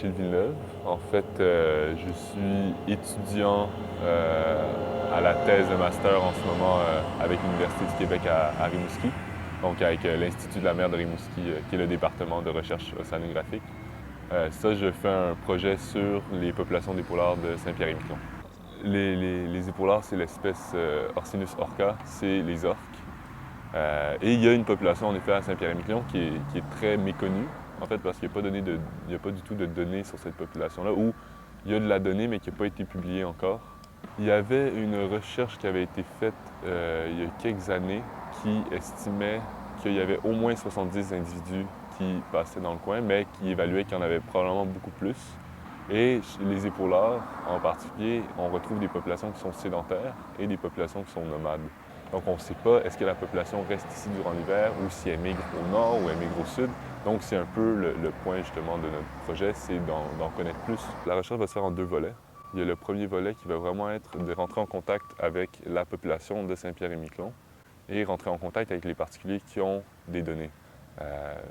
Achille Villeneuve. En fait, je suis étudiant à la thèse de master en ce moment avec l'Université du Québec à Rimouski, donc avec l'Institut de la mer de Rimouski, qui est le département de recherche océanographique. Ça, je fais un projet sur les populations d'épaulards de Saint-Pierre-et-Miquelon. Les épaulards, c'est l'espèce Orcinus orca, c'est les orques. Et il y a une population, en effet, à Saint-Pierre-et-Miquelon qui est très méconnue, en fait, parce qu'il n'y a pas du tout de données sur cette population-là, ou il y a de la donnée, mais qui n'a pas été publiée encore. Il y avait une recherche qui avait été faite il y a quelques années qui estimait qu'il y avait au moins 70 individus qui passaient dans le coin, mais qui évaluait qu'il y en avait probablement beaucoup plus. Et chez les épaulards, en particulier, on retrouve des populations qui sont sédentaires et des populations qui sont nomades. Donc, on ne sait pas est-ce que la population reste ici durant l'hiver ou si elle migre au nord ou elle migre au sud. Donc, c'est un peu le point justement de notre projet, c'est d'en connaître plus. La recherche va se faire en deux volets. Il y a le premier volet qui va vraiment être de rentrer en contact avec la population de Saint-Pierre-et-Miquelon et rentrer en contact avec les particuliers qui ont des données.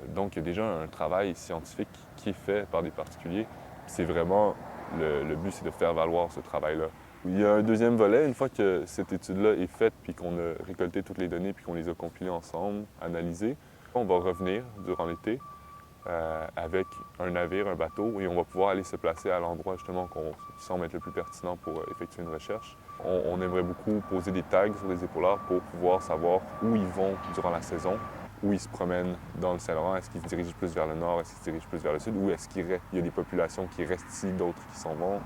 Donc, il y a déjà un travail scientifique qui est fait par des particuliers. C'est vraiment, le but, c'est de faire valoir ce travail-là. Il y a un deuxième volet, une fois que cette étude-là est faite, puis qu'on a récolté toutes les données, puis qu'on les a compilées ensemble, analysées, on va revenir durant l'été avec un navire, un bateau, et on va pouvoir aller se placer à l'endroit justement qu'on semble être le plus pertinent pour effectuer une recherche. On aimerait beaucoup poser des tags sur les épaulards pour pouvoir savoir où ils vont durant la saison, où ils se promènent dans le Saint-Laurent. Est-ce qu'ils se dirigent plus vers le nord, est-ce qu'ils se dirigent plus vers le sud, ou est-ce qu'il y a des populations qui restent ici, d'autres qui s'en vont.